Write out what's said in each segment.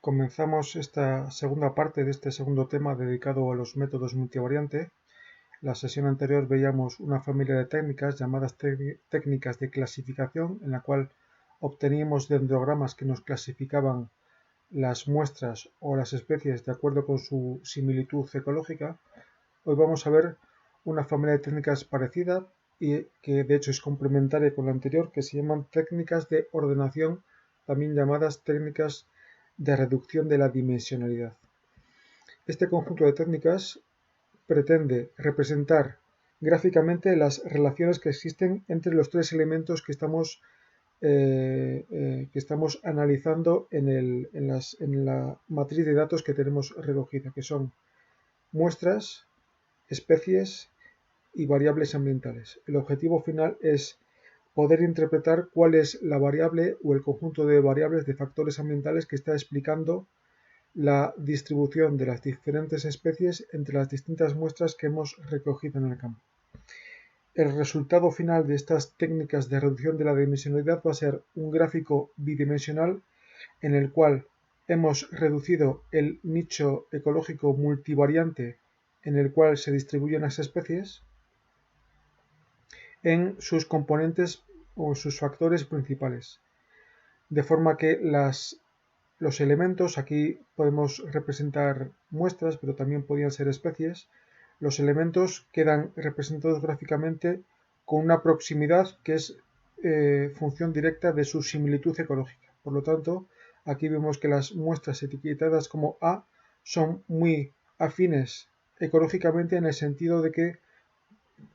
Comenzamos esta segunda parte de este segundo tema dedicado a los métodos multivariante. La sesión anterior veíamos una familia de técnicas llamadas técnicas de clasificación, en la cual obteníamos dendrogramas que nos clasificaban las muestras o las especies de acuerdo con su similitud ecológica. Hoy vamos a ver una familia de técnicas parecida y que de hecho es complementaria con la anterior, que se llaman técnicas de ordenación, también llamadas técnicas de reducción de la dimensionalidad. Este conjunto de técnicas pretende representar gráficamente las relaciones que existen entre los tres elementos que estamos analizando en la matriz de datos que tenemos recogida, que son muestras, especies y variables ambientales. El objetivo final es poder interpretar cuál es la variable o el conjunto de variables de factores ambientales que está explicando la distribución de las diferentes especies entre las distintas muestras que hemos recogido en el campo. El resultado final de estas técnicas de reducción de la dimensionalidad va a ser un gráfico bidimensional en el cual hemos reducido el nicho ecológico multivariante en el cual se distribuyen las especies en sus componentes o sus factores principales. De forma que los elementos, aquí podemos representar muestras, pero también podrían ser especies, los elementos quedan representados gráficamente con una proximidad que es función directa de su similitud ecológica. Por lo tanto, aquí vemos que las muestras etiquetadas como A son muy afines ecológicamente en el sentido de que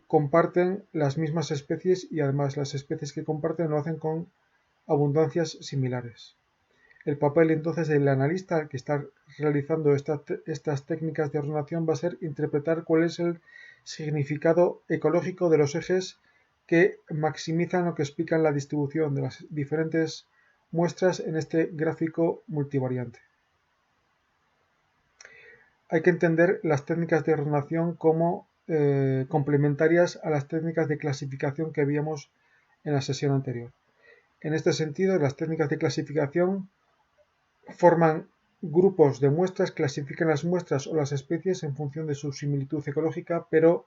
comparten las mismas especies y además las especies que comparten lo hacen con abundancias similares. El papel entonces del analista que está realizando estas técnicas de ordenación va a ser interpretar cuál es el significado ecológico de los ejes que maximizan o que explican la distribución de las diferentes muestras en este gráfico multivariante. Hay que entender las técnicas de ordenación como complementarias a las técnicas de clasificación que veíamos en la sesión anterior. En este sentido, las técnicas de clasificación forman grupos de muestras, clasifican las muestras o las especies en función de su similitud ecológica, pero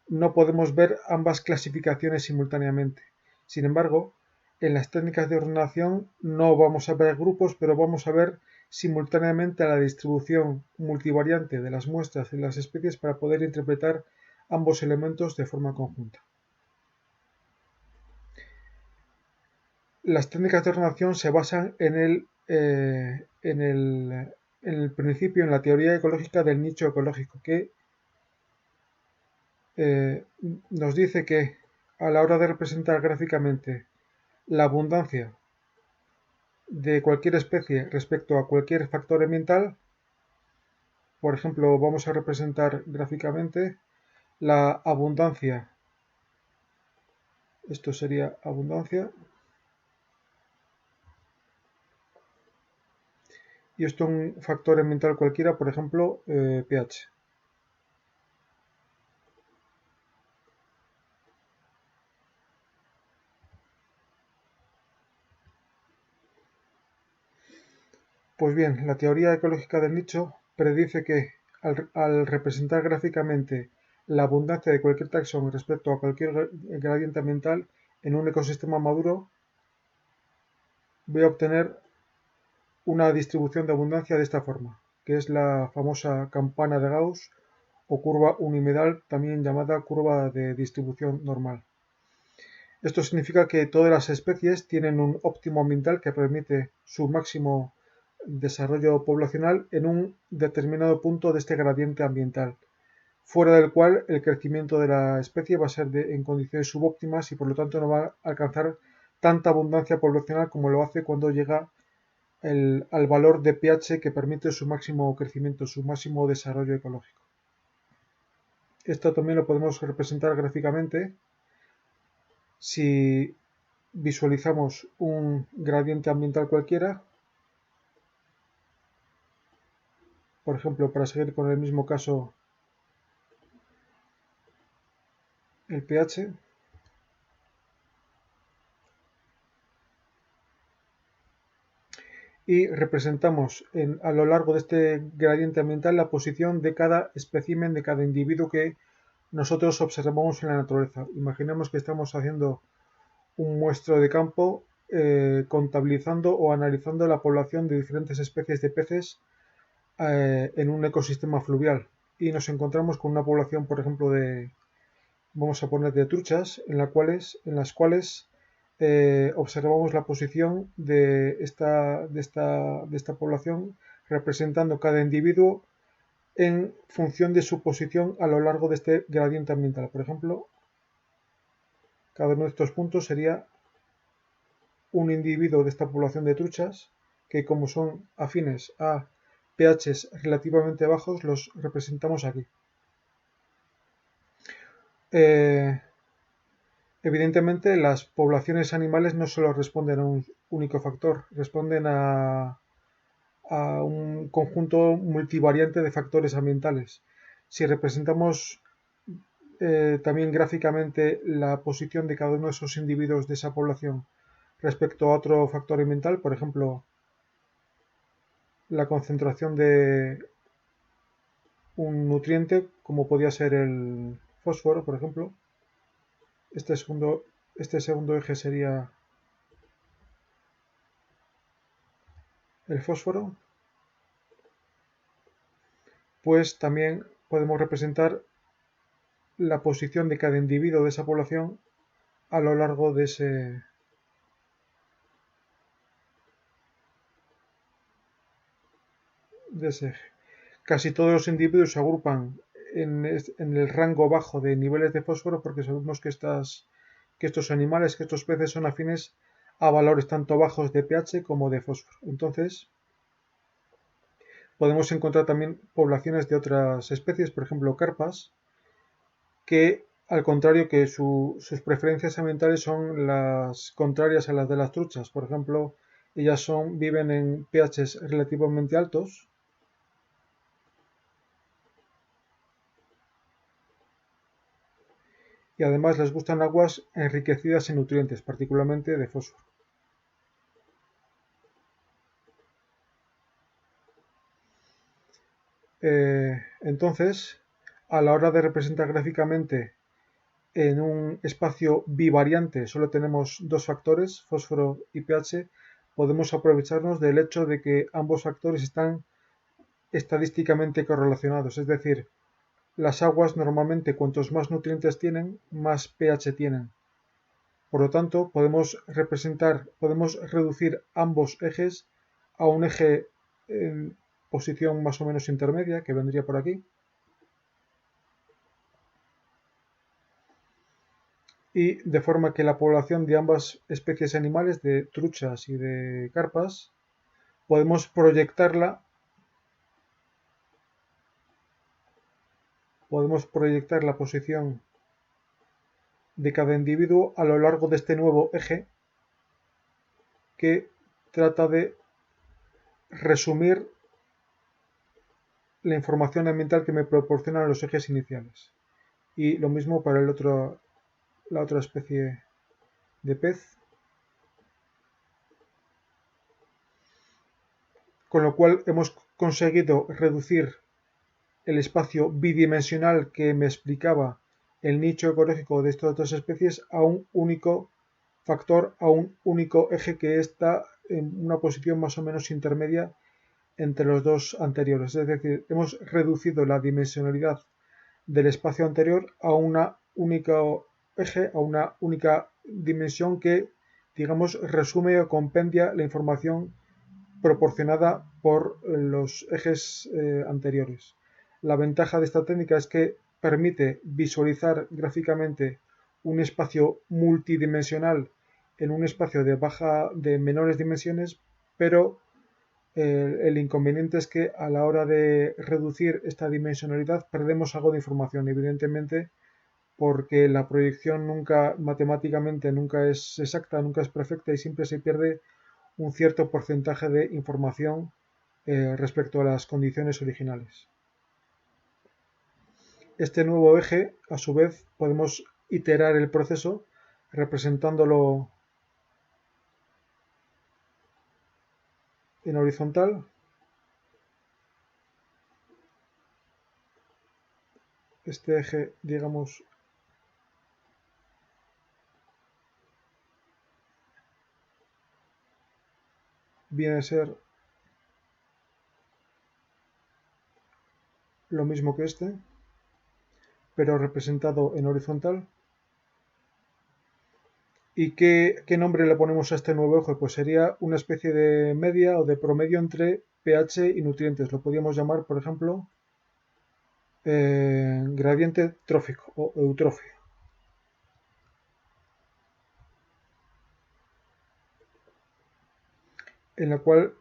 no podemos ver ambas clasificaciones simultáneamente. Sin embargo, en las técnicas de ordenación no vamos a ver grupos, pero vamos a ver simultáneamente la distribución multivariante de las muestras y las especies para poder interpretar ambos elementos de forma conjunta. Las técnicas de ordenación se basan en el principio, en la teoría ecológica del nicho ecológico, que nos dice que a la hora de representar gráficamente la abundancia de cualquier especie respecto a cualquier factor ambiental, por ejemplo, vamos a representar gráficamente la abundancia, esto sería abundancia, y esto es un factor ambiental cualquiera, por ejemplo, pH. Pues bien, la teoría ecológica del nicho predice que al representar gráficamente la abundancia de cualquier taxón respecto a cualquier gradiente ambiental en un ecosistema maduro, voy a obtener una distribución de abundancia de esta forma, que es la famosa campana de Gauss o curva unimedal, también llamada curva de distribución normal. Esto significa que todas las especies tienen un óptimo ambiental que permite su máximo desarrollo poblacional en un determinado punto de este gradiente ambiental, fuera del cual el crecimiento de la especie va a ser en condiciones subóptimas y por lo tanto no va a alcanzar tanta abundancia poblacional como lo hace cuando llega al valor de pH que permite su máximo crecimiento, su máximo desarrollo ecológico. Esto también lo podemos representar gráficamente si visualizamos un gradiente ambiental cualquiera. Por ejemplo, para seguir con el mismo caso, el pH. y representamos a lo largo de este gradiente ambiental la posición de cada espécimen, de cada individuo que nosotros observamos en la naturaleza. Imaginemos que estamos haciendo un muestreo de campo contabilizando o analizando la población de diferentes especies de peces en un ecosistema fluvial y nos encontramos con una población, por ejemplo, vamos a poner de truchas, en las cuales observamos la posición de esta población representando cada individuo en función de su posición a lo largo de este gradiente ambiental. Por ejemplo, cada uno de estos puntos sería un individuo de esta población de truchas que, como son afines a pHs relativamente bajos, los representamos aquí. Evidentemente, las poblaciones animales no solo responden a un único factor, responden a un conjunto multivariante de factores ambientales. Si representamos también gráficamente la posición de cada uno de esos individuos de esa población respecto a otro factor ambiental, por ejemplo, la concentración de un nutriente, como podía ser el fósforo, por ejemplo. Este segundo eje sería el fósforo. Pues también podemos representar la posición de cada individuo de esa población a lo largo de ese eje. Casi todos los individuos se agrupan en el rango bajo de niveles de fósforo porque sabemos que estos animales, que estos peces son afines a valores tanto bajos de pH como de fósforo. Entonces, podemos encontrar también poblaciones de otras especies, por ejemplo, carpas, que al contrario que sus preferencias ambientales son las contrarias a las de las truchas. Por ejemplo, ellas viven en pHs relativamente altos, y además les gustan aguas enriquecidas en nutrientes, particularmente de fósforo. Entonces, a la hora de representar gráficamente en un espacio bivariante, solo tenemos dos factores, fósforo y pH, podemos aprovecharnos del hecho de que ambos factores están estadísticamente correlacionados, es decir, las aguas normalmente cuantos más nutrientes tienen, más pH tienen. Por lo tanto, podemos reducir ambos ejes a un eje en posición más o menos intermedia, que vendría por aquí. Y de forma que la población de ambas especies animales, de truchas y de carpas, podemos proyectar la posición de cada individuo a lo largo de este nuevo eje que trata de resumir la información ambiental que me proporcionan los ejes iniciales. Y lo mismo para la otra especie de pez. Con lo cual hemos conseguido reducir el espacio bidimensional que me explicaba el nicho ecológico de estas dos especies a un único factor, a un único eje que está en una posición más o menos intermedia entre los dos anteriores. Es decir, hemos reducido la dimensionalidad del espacio anterior a una única eje, a una única dimensión que, digamos, resume o compendia la información proporcionada por los ejes anteriores. La ventaja de esta técnica es que permite visualizar gráficamente un espacio multidimensional en un espacio de menores dimensiones, pero el inconveniente es que a la hora de reducir esta dimensionalidad perdemos algo de información, evidentemente, porque la proyección matemáticamente nunca es exacta, nunca es perfecta y siempre se pierde un cierto porcentaje de información respecto a las condiciones originales. Este nuevo eje, a su vez, podemos iterar el proceso representándolo en horizontal. Este eje, digamos, viene a ser lo mismo que este, pero representado en horizontal. ¿Y qué nombre le ponemos a este nuevo eje? Pues sería una especie de media o de promedio entre pH y nutrientes. Lo podríamos llamar, por ejemplo, gradiente trófico o eutrofia, en la cual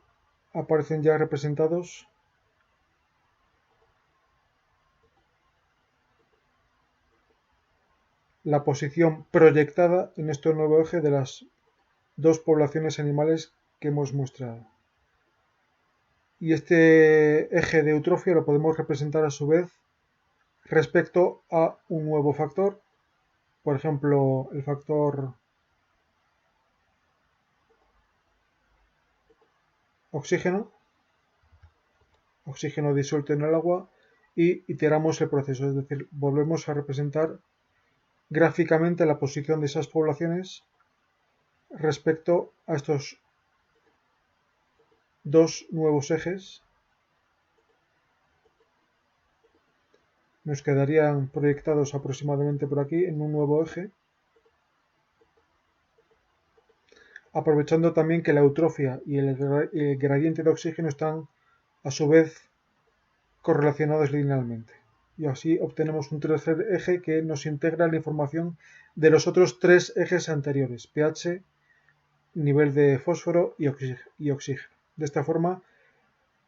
aparecen ya representados la posición proyectada en este nuevo eje de las dos poblaciones animales que hemos mostrado. Y este eje de eutrofia lo podemos representar a su vez respecto a un nuevo factor, por ejemplo, el factor oxígeno disuelto en el agua, y iteramos el proceso, es decir, volvemos a representar gráficamente la posición de esas poblaciones respecto a estos dos nuevos ejes. Nos quedarían proyectados aproximadamente por aquí en un nuevo eje, aprovechando también que la eutrofia y el gradiente de oxígeno están a su vez correlacionados linealmente. Y así obtenemos un tercer eje que nos integra la información de los otros tres ejes anteriores: pH, nivel de fósforo y oxígeno. De esta forma,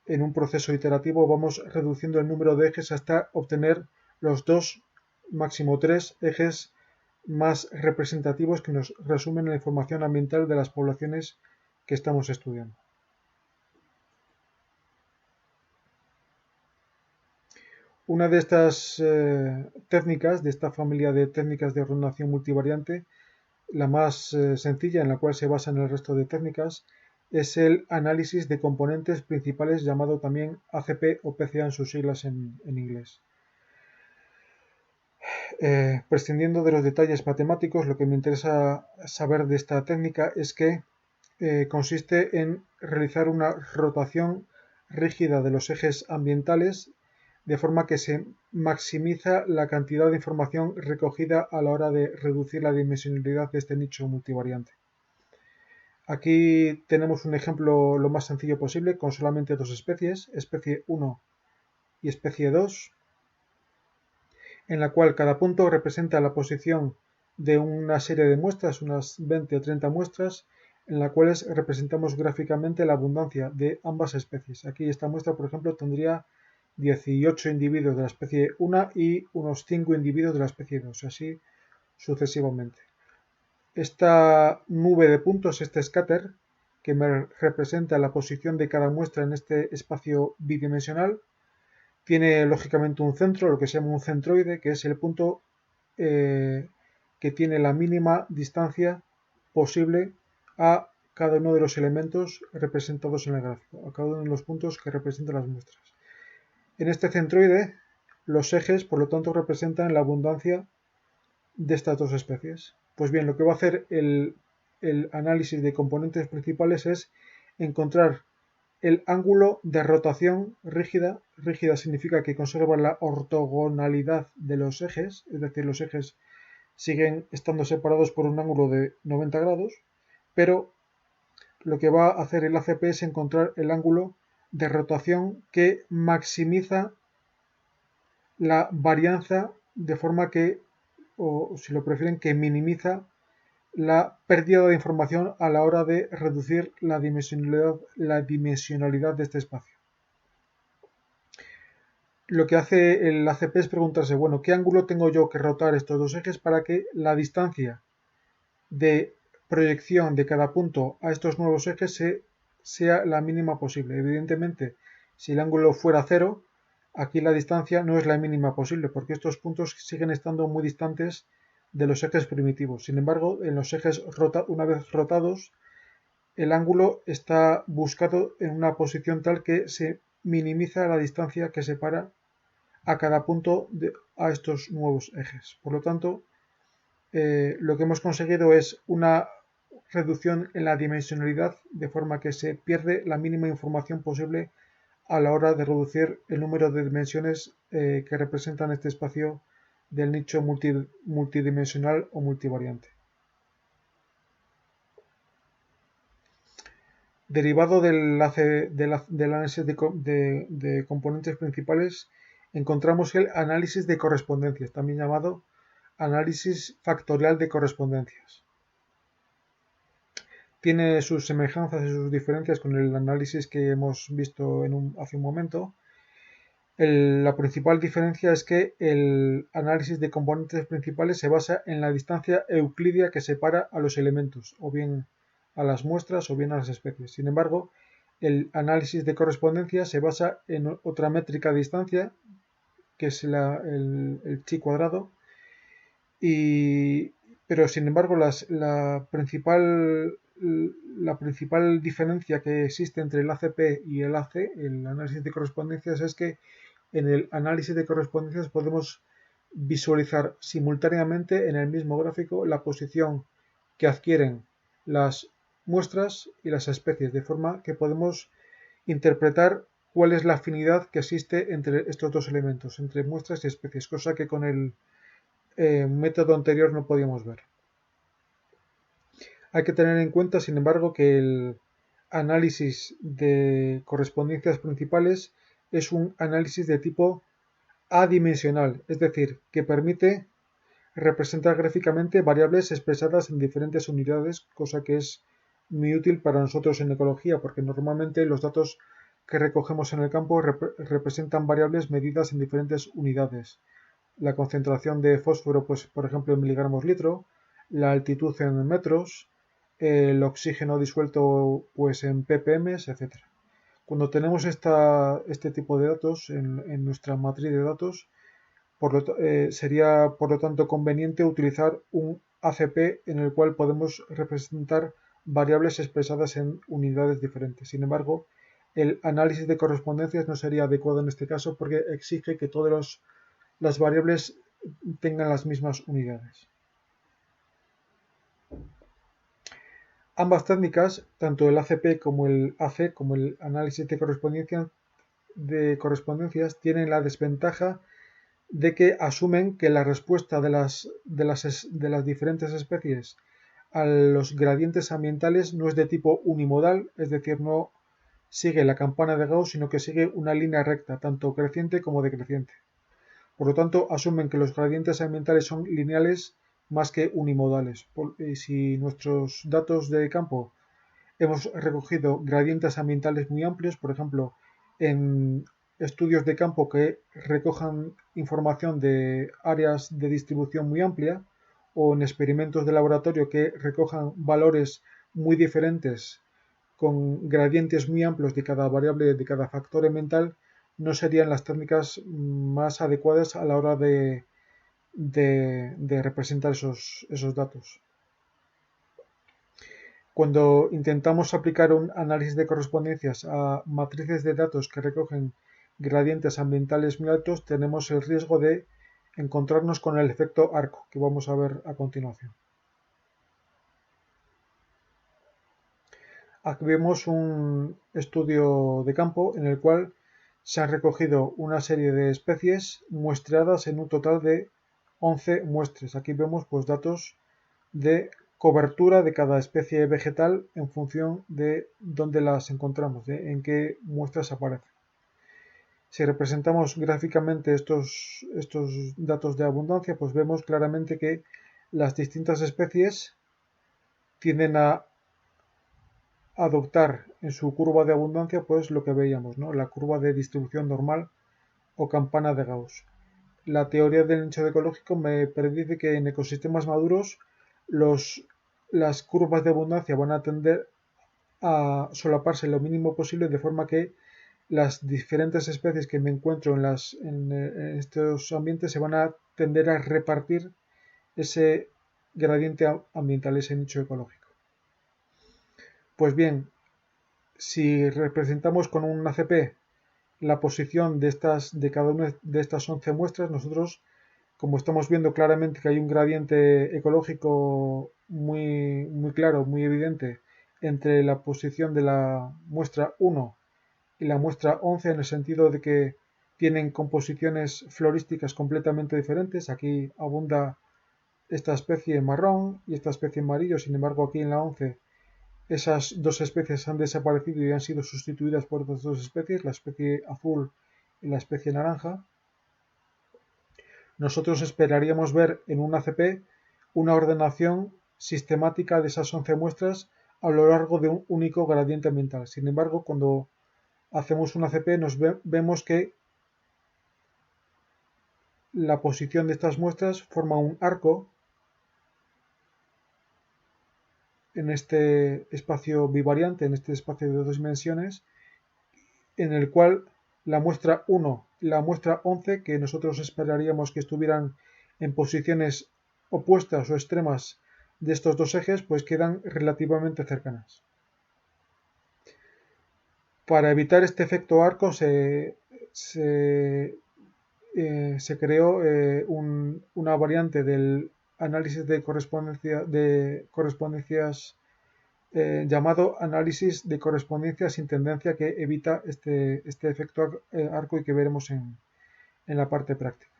en un proceso iterativo vamos reduciendo el número de ejes hasta obtener los dos, máximo tres ejes más representativos que nos resumen la información ambiental de las poblaciones que estamos estudiando. Una de estas técnicas, de esta familia de técnicas de ordenación multivariante, la más sencilla, en la cual se basan el resto de técnicas, es el análisis de componentes principales, llamado también ACP o PCA en sus siglas en inglés. Prescindiendo de los detalles matemáticos, lo que me interesa saber de esta técnica es que consiste en realizar una rotación rígida de los ejes ambientales, de forma que se maximiza la cantidad de información recogida a la hora de reducir la dimensionalidad de este nicho multivariante. Aquí tenemos un ejemplo lo más sencillo posible, con solamente dos especies, especie 1 y especie 2, en la cual cada punto representa la posición de una serie de muestras, unas 20 o 30 muestras, en las cuales representamos gráficamente la abundancia de ambas especies. Aquí esta muestra, por ejemplo, tendría 18 individuos de la especie 1 y unos 5 individuos de la especie 2, así sucesivamente. Esta nube de puntos, este scatter, que me representa la posición de cada muestra en este espacio bidimensional, tiene lógicamente un centro, lo que se llama un centroide, que es el punto que tiene la mínima distancia posible a cada uno de los elementos representados en el gráfico, a cada uno de los puntos que representan las muestras. En este centroide, los ejes, por lo tanto, representan la abundancia de estas dos especies. Pues bien, lo que va a hacer el análisis de componentes principales es encontrar el ángulo de rotación rígida. Rígida significa que conserva la ortogonalidad de los ejes, es decir, los ejes siguen estando separados por un ángulo de 90 grados, pero lo que va a hacer el ACP es encontrar el ángulo de rotación que maximiza la varianza, de forma que, o si lo prefieren, que minimiza la pérdida de información a la hora de reducir la dimensionalidad de este espacio. Lo que hace el ACP es preguntarse, bueno, ¿qué ángulo tengo yo que rotar estos dos ejes para que la distancia de proyección de cada punto a estos nuevos ejes sea la mínima posible? Evidentemente, si el ángulo fuera 0, aquí la distancia no es la mínima posible, porque estos puntos siguen estando muy distantes de los ejes primitivos. Sin embargo, en los ejes una vez rotados, el ángulo está buscado en una posición tal que se minimiza la distancia que separa a cada punto a estos nuevos ejes. Por lo tanto, lo que hemos conseguido es una reducción en la dimensionalidad, de forma que se pierde la mínima información posible a la hora de reducir el número de dimensiones que representan este espacio del nicho multidimensional o multivariante. Derivado del análisis de componentes principales, encontramos el análisis de correspondencias, también llamado análisis factorial de correspondencias. Tiene sus semejanzas y sus diferencias con el análisis que hemos visto hace un momento. La principal diferencia es que el análisis de componentes principales se basa en la distancia euclídea que separa a los elementos, o bien a las muestras o bien a las especies. Sin embargo, el análisis de correspondencia se basa en otra métrica de distancia, que es el chi cuadrado, pero sin embargo la principal diferencia que existe entre el ACP y el AC, el análisis de correspondencias, es que en el análisis de correspondencias podemos visualizar simultáneamente en el mismo gráfico la posición que adquieren las muestras y las especies, de forma que podemos interpretar cuál es la afinidad que existe entre estos dos elementos, entre muestras y especies, cosa que con el método anterior no podíamos ver. Hay que tener en cuenta, sin embargo, que el análisis de correspondencias principales es un análisis de tipo adimensional, es decir, que permite representar gráficamente variables expresadas en diferentes unidades, cosa que es muy útil para nosotros en ecología, porque normalmente los datos que recogemos en el campo representan variables medidas en diferentes unidades. La concentración de fósforo, pues por ejemplo en miligramos litro, la altitud en metros, el oxígeno disuelto pues en ppm, etc. Cuando tenemos este tipo de datos en nuestra matriz de datos, sería por lo tanto conveniente utilizar un ACP en el cual podemos representar variables expresadas en unidades diferentes. Sin embargo, el análisis de correspondencias no sería adecuado en este caso porque exige que todas las variables tengan las mismas unidades. Ambas técnicas, tanto el ACP como el AC, como el análisis de correspondencias, tienen la desventaja de que asumen que la respuesta de las diferentes especies a los gradientes ambientales no es de tipo unimodal, es decir, no sigue la campana de Gauss, sino que sigue una línea recta, tanto creciente como decreciente. Por lo tanto, asumen que los gradientes ambientales son lineales más que unimodales. Si nuestros datos de campo hemos recogido gradientes ambientales muy amplios, por ejemplo, en estudios de campo que recojan información de áreas de distribución muy amplia, o en experimentos de laboratorio que recojan valores muy diferentes con gradientes muy amplios de cada variable, de cada factor ambiental, no serían las técnicas más adecuadas a la hora de representar esos datos. Cuando intentamos aplicar un análisis de correspondencias a matrices de datos que recogen gradientes ambientales muy altos, tenemos el riesgo de encontrarnos con el efecto arco, que vamos a ver a continuación. Aquí vemos un estudio de campo en el cual se han recogido una serie de especies muestreadas en un total de 11 muestras. Aquí vemos pues datos de cobertura de cada especie vegetal en función de dónde las encontramos, en qué muestras aparecen. Si representamos gráficamente estos datos de abundancia, pues vemos claramente que las distintas especies tienden a adoptar en su curva de abundancia pues lo que veíamos, ¿no? La curva de distribución normal o campana de Gauss. La teoría del nicho ecológico me predice que en ecosistemas maduros las curvas de abundancia van a tender a solaparse lo mínimo posible, de forma que las diferentes especies que me encuentro en estos ambientes se van a tender a repartir ese gradiente ambiental, ese nicho ecológico. Pues bien, si representamos con un ACP la posición de cada una de estas 11 muestras, nosotros, como estamos viendo claramente que hay un gradiente ecológico muy claro, muy evidente, entre la posición de la muestra 1 y la muestra 11, en el sentido de que tienen composiciones florísticas completamente diferentes. Aquí abunda esta especie en marrón y esta especie en amarillo. Sin embargo, aquí en la 11 esas dos especies han desaparecido y han sido sustituidas por otras dos especies, la especie azul y la especie naranja. Nosotros esperaríamos ver en un ACP una ordenación sistemática de esas 11 muestras a lo largo de un único gradiente ambiental. Sin embargo, cuando hacemos un ACP vemos que la posición de estas muestras forma un arco en este espacio bivariante, en este espacio de dos dimensiones, en el cual la muestra 1 y la muestra 11, que nosotros esperaríamos que estuvieran en posiciones opuestas o extremas de estos dos ejes, pues quedan relativamente cercanas. Para evitar este efecto arco se creó una variante del análisis de correspondencias llamado análisis de correspondencia sin tendencia, que evita este efecto arco y que veremos en la parte práctica.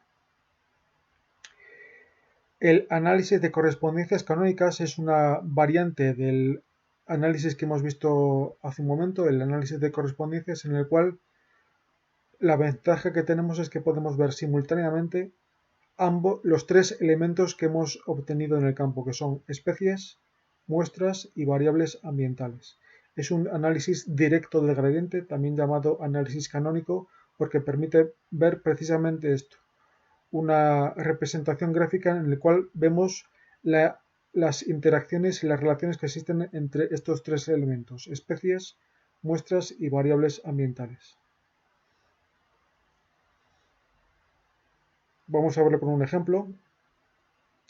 El análisis de correspondencias canónicas es una variante del análisis que hemos visto hace un momento, el análisis de correspondencias, en el cual la ventaja que tenemos es que podemos ver simultáneamente los tres elementos que hemos obtenido en el campo, que son especies, muestras y variables ambientales. Es un análisis directo del gradiente, también llamado análisis canónico, porque permite ver precisamente esto, una representación gráfica en la cual vemos las interacciones y las relaciones que existen entre estos tres elementos, especies, muestras y variables ambientales. Vamos a verlo con un ejemplo.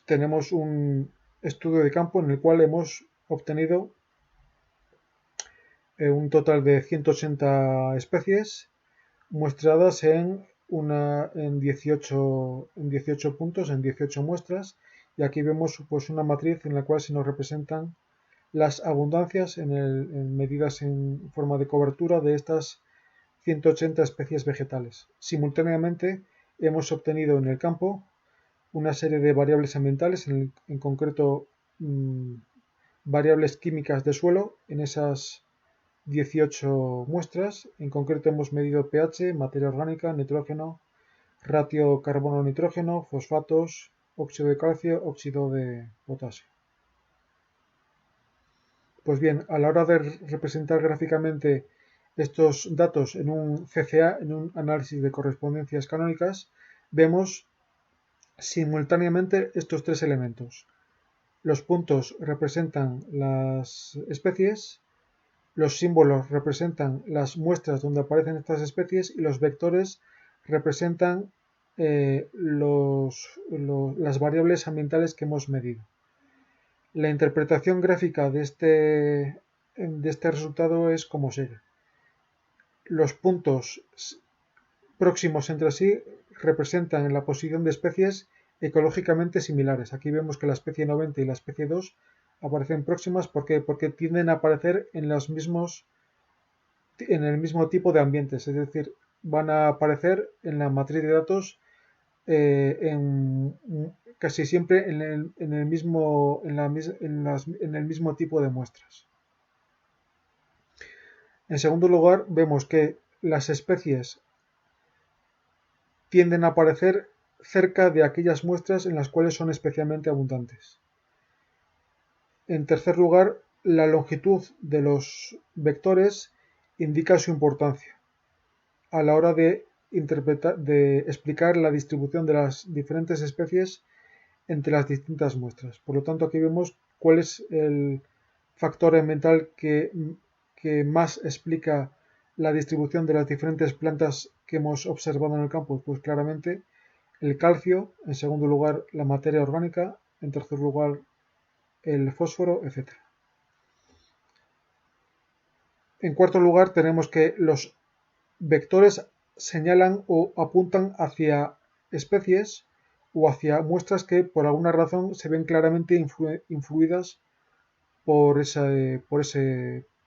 Tenemos un estudio de campo en el cual hemos obtenido un total de 180 especies muestradas en 18 puntos, en 18 muestras, y aquí vemos pues una matriz en la cual se nos representan las abundancias en medidas en forma de cobertura de estas 180 especies vegetales. Simultáneamente hemos obtenido en el campo una serie de variables ambientales, en concreto variables químicas de suelo en esas 18 muestras. En concreto hemos medido pH, materia orgánica, nitrógeno, ratio carbono-nitrógeno, fosfatos, óxido de calcio, óxido de potasio. Pues bien, a la hora de representar gráficamente estos datos en un CCA, en un análisis de correspondencias canónicas, vemos simultáneamente estos tres elementos. Los puntos representan las especies, los símbolos representan las muestras donde aparecen estas especies y los vectores representan las variables ambientales que hemos medido. La interpretación gráfica de este resultado es como sigue. Los puntos próximos entre sí representan la posición de especies ecológicamente similares. Aquí vemos que la especie 90 y la especie 2 aparecen próximas. ¿Por qué? Porque tienden a aparecer en el mismo tipo de ambientes, es decir, van a aparecer en la matriz de datos casi siempre en el mismo tipo de muestras. En segundo lugar, vemos que las especies tienden a aparecer cerca de aquellas muestras en las cuales son especialmente abundantes. En tercer lugar, la longitud de los vectores indica su importancia a la hora de explicar la distribución de las diferentes especies entre las distintas muestras. Por lo tanto, aquí vemos cuál es el factor ambiental que más explica la distribución de las diferentes plantas que hemos observado en el campo. Pues claramente el calcio, en segundo lugar la materia orgánica, en tercer lugar el fósforo, etc. En cuarto lugar, tenemos que los vectores señalan o apuntan hacia especies o hacia muestras que por alguna razón se ven claramente influidas por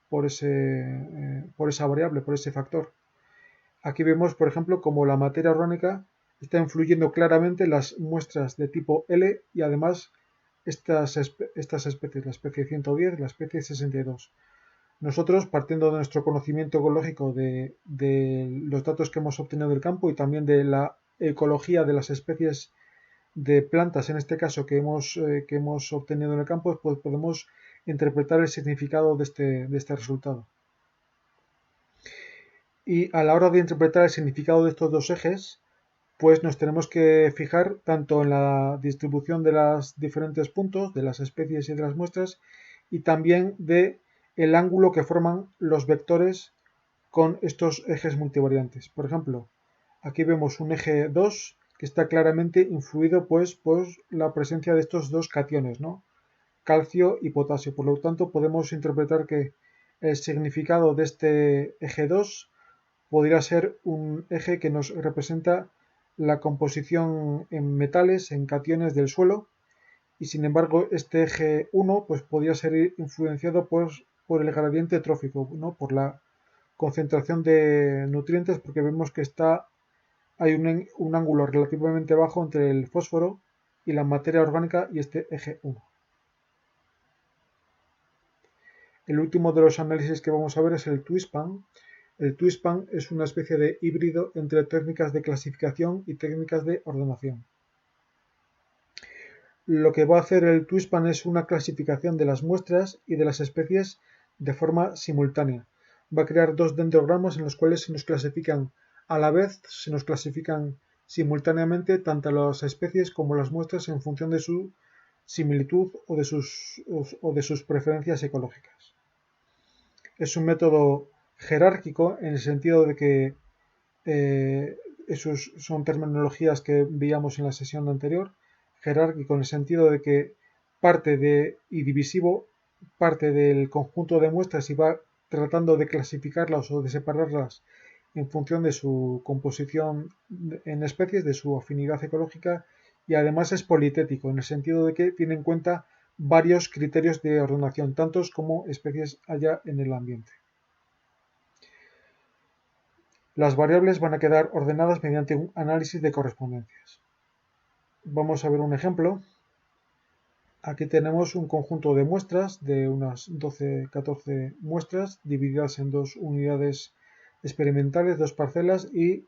por esa variable, por ese factor. Aquí vemos, por ejemplo, como la materia orgánica está influyendo claramente las muestras de tipo L y además estas especies, la especie 110 y la especie 62. Nosotros, partiendo de nuestro conocimiento ecológico de los datos que hemos obtenido del campo y también de la ecología de las especies de plantas, en este caso que hemos obtenido en el campo, pues podemos interpretar el significado de este resultado. Y a la hora de interpretar el significado de estos dos ejes, pues nos tenemos que fijar tanto en la distribución de los diferentes puntos, de las especies y de las muestras, y también de el ángulo que forman los vectores con estos ejes multivariantes. Por ejemplo, aquí vemos un eje 2 que está claramente influido pues por la presencia de estos dos cationes, ¿no? Calcio y potasio. Por lo tanto, podemos interpretar que el significado de este eje 2 podría ser un eje que nos representa la composición en metales, en cationes del suelo, y sin embargo este eje 1 pues podría ser influenciado por el gradiente trófico, ¿no? Por la concentración de nutrientes, porque vemos que hay un ángulo relativamente bajo entre el fósforo y la materia orgánica y este eje 1. El último de los análisis que vamos a ver es el twistpan. El twistpan es una especie de híbrido entre técnicas de clasificación y técnicas de ordenación. Lo que va a hacer el twistpan es una clasificación de las muestras y de las especies de forma simultánea. Va a crear dos dendrogramas en los cuales se nos clasifican a la vez, se nos clasifican simultáneamente tanto las especies como las muestras en función de su similitud o de sus preferencias ecológicas. Es un método jerárquico en el sentido de que esos son terminologías que veíamos en la sesión anterior, jerárquico en el sentido de que y divisivo parte del conjunto de muestras y va tratando de clasificarlas o de separarlas en función de su composición en especies, de su afinidad ecológica, y además es politético en el sentido de que tiene en cuenta varios criterios de ordenación, tantos como especies haya en el ambiente. Las variables van a quedar ordenadas mediante un análisis de correspondencias. Vamos a ver un ejemplo. Aquí tenemos un conjunto de muestras de unas 12-14 muestras divididas en dos unidades experimentales, dos parcelas, y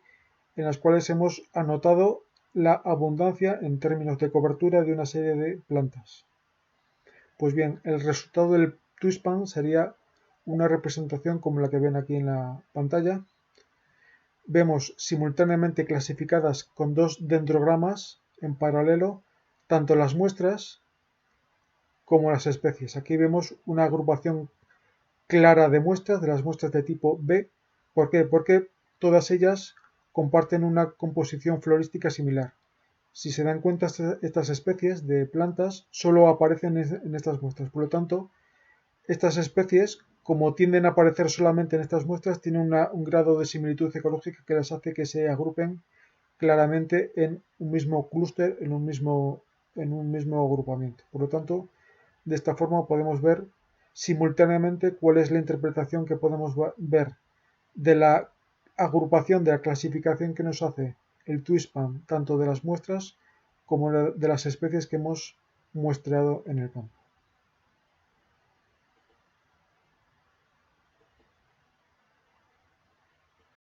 en las cuales hemos anotado la abundancia en términos de cobertura de una serie de plantas. Pues bien, el resultado del twistpan sería una representación como la que ven aquí en la pantalla. Vemos simultáneamente clasificadas con dos dendrogramas en paralelo tanto las muestras como las especies. Aquí vemos una agrupación clara de muestras, de las muestras de tipo B. ¿Por qué? Porque todas ellas comparten una composición florística similar. Si se dan cuenta, estas especies de plantas solo aparecen en estas muestras. Por lo tanto, estas especies, como tienden a aparecer solamente en estas muestras, tienen un grado de similitud ecológica que las hace que se agrupen claramente en un mismo clúster, en un mismo agrupamiento. Por lo tanto, de esta forma podemos ver simultáneamente cuál es la interpretación que podemos ver de la agrupación, de la clasificación que nos hace el twistpan, tanto de las muestras como de las especies que hemos muestreado en el campo.